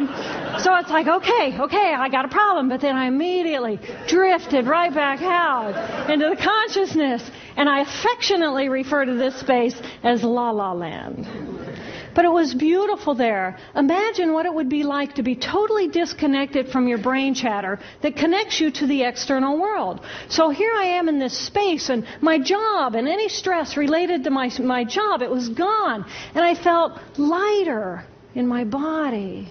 problem. So it's like, okay, I got a problem. But then I immediately drifted right back out into the consciousness. And I affectionately refer to this space as La La Land. But it was beautiful there. Imagine what it would be like to be totally disconnected from your brain chatter that connects you to the external world. So here I am in this space, and my job and any stress related to my job, it was gone. And I felt lighter in my body.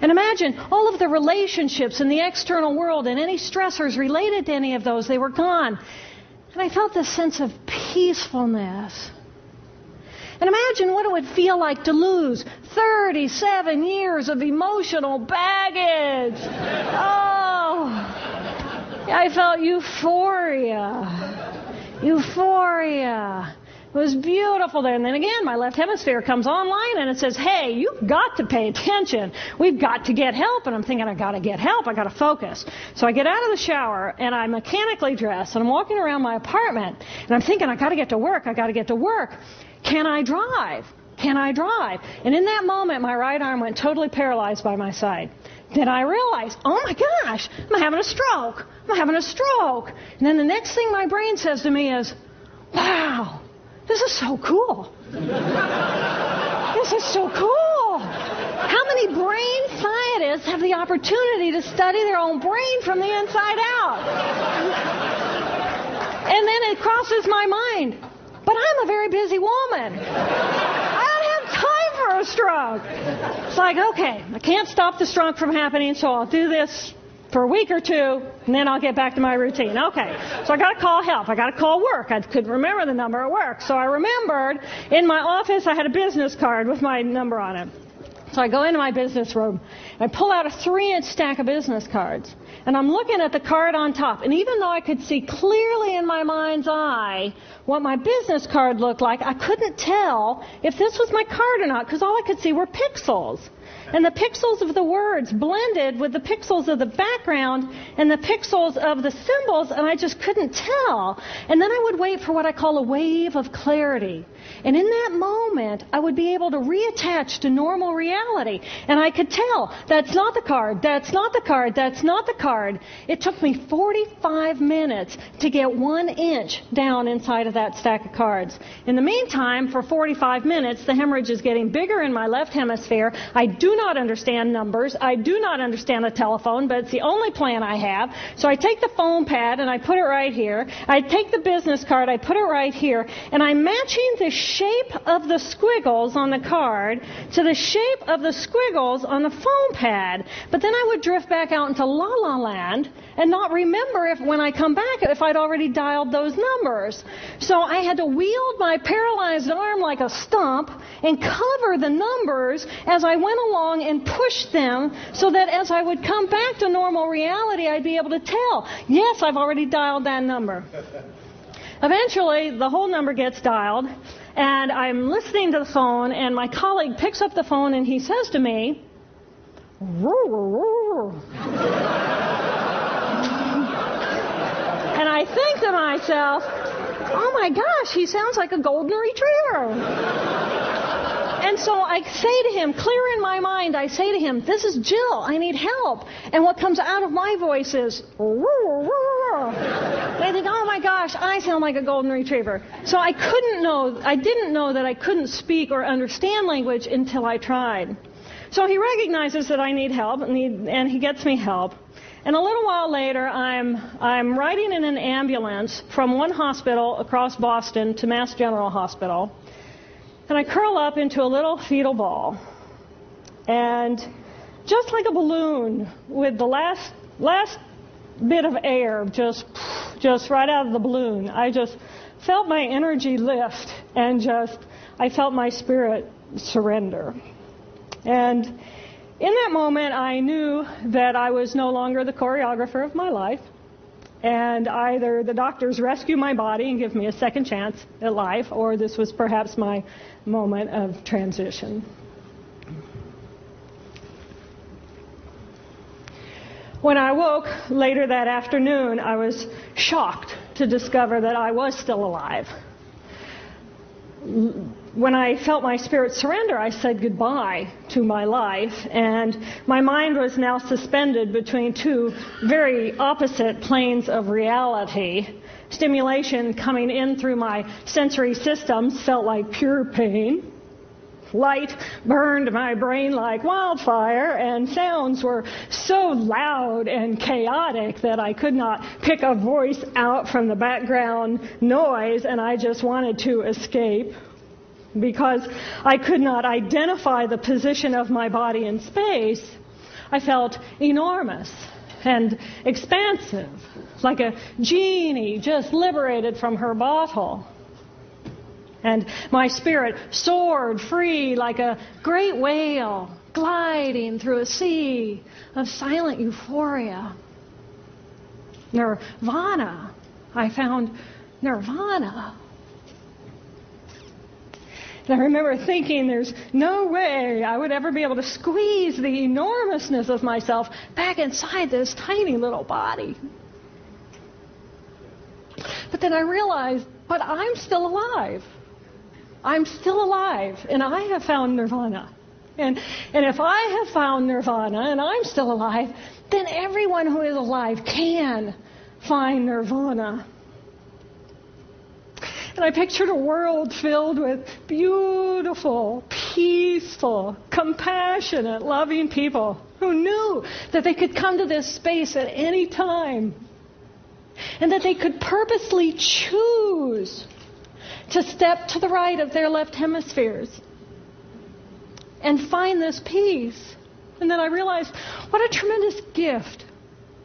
And imagine all of the relationships in the external world and any stressors related to any of those, they were gone. And I felt this sense of peacefulness. And imagine what it would feel like to lose 37 years of emotional baggage. Oh, I felt euphoria. Euphoria. It was beautiful there. And then again, my left hemisphere comes online and it says, hey, you've got to pay attention. We've got to get help. And I'm thinking, I've got to get help. I've got to focus. So I get out of the shower and I'm mechanically dressed and I'm walking around my apartment and I'm thinking, I've got to get to work. I've got to get to work. Can I drive? Can I drive? And in that moment, my right arm went totally paralyzed by my side. Then I realized, oh my gosh, I'm having a stroke. I'm having a stroke. And then the next thing my brain says to me is, wow, this is so cool. This is so cool. How many brain scientists have the opportunity to study their own brain from the inside out? And then it crosses my mind, but I'm a very busy woman. I don't have time for a stroke. It's like, okay, I can't stop the stroke from happening, so I'll do this for a week or two, and then I'll get back to my routine. Okay, so I got to call help. I got to call work. I couldn't remember the number at work. So I remembered in my office I had a business card with my number on it. So I go into my business room, and I pull out a 3-inch stack of business cards. And I'm looking at the card on top. And even though I could see clearly in my mind's eye what my business card looked like, I couldn't tell if this was my card or not, because all I could see were pixels. And the pixels of the words blended with the pixels of the background and the pixels of the symbols, and I just couldn't tell. And then I would wait for what I call a wave of clarity. And in that moment, I would be able to reattach to normal reality. And I could tell, that's not the card, that's not the card, that's not the card. It took me 45 minutes to get 1 inch down inside of that stack of cards. In the meantime, for 45 minutes, the hemorrhage is getting bigger in my left hemisphere. I do not understand numbers. I do not understand the telephone, but it's the only plan I have. So I take the phone pad and I put it right here. I take the business card, I put it right here, and I'm matching the shape of the squiggles on the card to the shape of the squiggles on the phone pad. But then I would drift back out into La La Land and not remember if when I come back if I'd already dialed those numbers. So I had to wield my paralyzed arm like a stump and cover the numbers as I went along and push them so that as I would come back to normal reality, I'd be able to tell, yes, I've already dialed that number. Eventually, the whole number gets dialed, and I'm listening to the phone, and my colleague picks up the phone, and he says to me, and I think to myself, oh my gosh, he sounds like a golden retriever. And so I say to him, clear in my mind, I say to him, this is Jill, I need help. And what comes out of my voice is, and I think, oh my gosh, I sound like a golden retriever. So I didn't know that I couldn't speak or understand language until I tried. So he recognizes that I need help, and he gets me help. And a little while later, I'm riding in an ambulance from one hospital across Boston to Mass General Hospital. And I curl up into a little fetal ball. And just like a balloon with the last bit of air just right out of the balloon, I just felt my energy lift and I felt my spirit surrender. And in that moment, I knew that I was no longer the choreographer of my life. And either the doctors rescue my body and give me a second chance at life, or this was perhaps my moment of transition. When I woke later that afternoon, I was shocked to discover that I was still alive. when I felt my spirit surrender, I said goodbye to my life, and my mind was now suspended between two very opposite planes of reality. Stimulation coming in through my sensory systems felt like pure pain. Light burned my brain like wildfire, and sounds were so loud and chaotic that I could not pick a voice out from the background noise, and I just wanted to escape. Because I could not identify the position of my body in space, I felt enormous and expansive, like a genie just liberated from her bottle. And my spirit soared free like a great whale gliding through a sea of silent euphoria. Nirvana. I found nirvana. And I remember thinking there's no way I would ever be able to squeeze the enormousness of myself back inside this tiny little body. But then I realized, but I'm still alive. I'm still alive, and I have found nirvana. And if I have found nirvana and I'm still alive, then everyone who is alive can find nirvana. And I pictured a world filled with beautiful, peaceful, compassionate, loving people who knew that they could come to this space at any time, and that they could purposely choose to step to the right of their left hemispheres and find this peace. And then I realized what a tremendous gift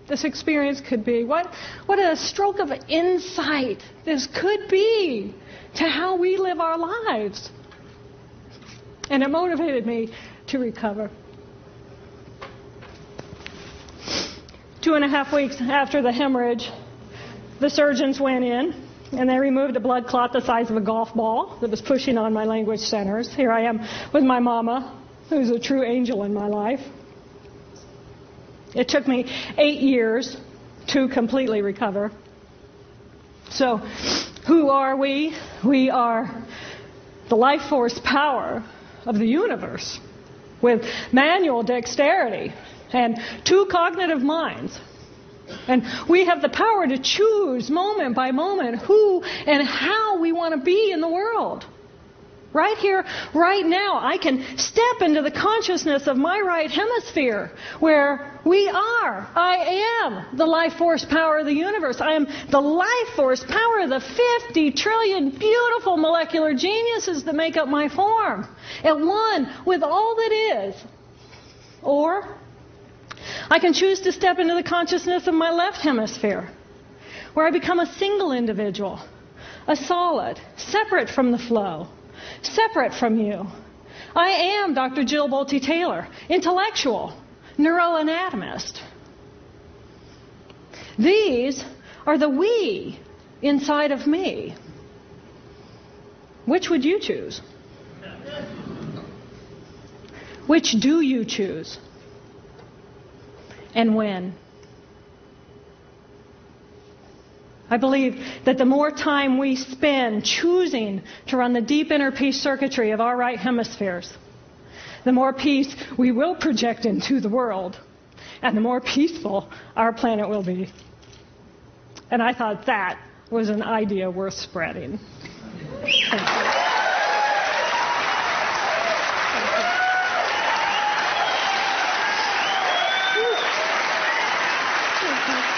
this experience could be. What a stroke of insight this could be to how we live our lives. And it motivated me to recover. 2.5 weeks after the hemorrhage, the surgeons went in and they removed a blood clot the size of a golf ball that was pushing on my language centers. Here I am with my mama, who's a true angel in my life. It took me 8 years to completely recover. So, who are we? We are the life force power of the universe with manual dexterity and 2 cognitive minds. And we have the power to choose moment by moment who and how we want to be in the world. Right here, right now, I can step into the consciousness of my right hemisphere where we are. I am the life force power of the universe. I am the life force power of the 50 trillion beautiful molecular geniuses that make up my form, at one with all that is. Or I can choose to step into the consciousness of my left hemisphere, where I become a single individual, a solid, separate from the flow, separate from you. I am Dr. Jill Bolte Taylor, intellectual, neuroanatomist. These are the we inside of me. Which would you choose? Which do you choose? And when? I believe that the more time we spend choosing to run the deep inner peace circuitry of our right hemispheres, the more peace we will project into the world, and the more peaceful our planet will be. And I thought that was an idea worth spreading. Thank you. Thank you.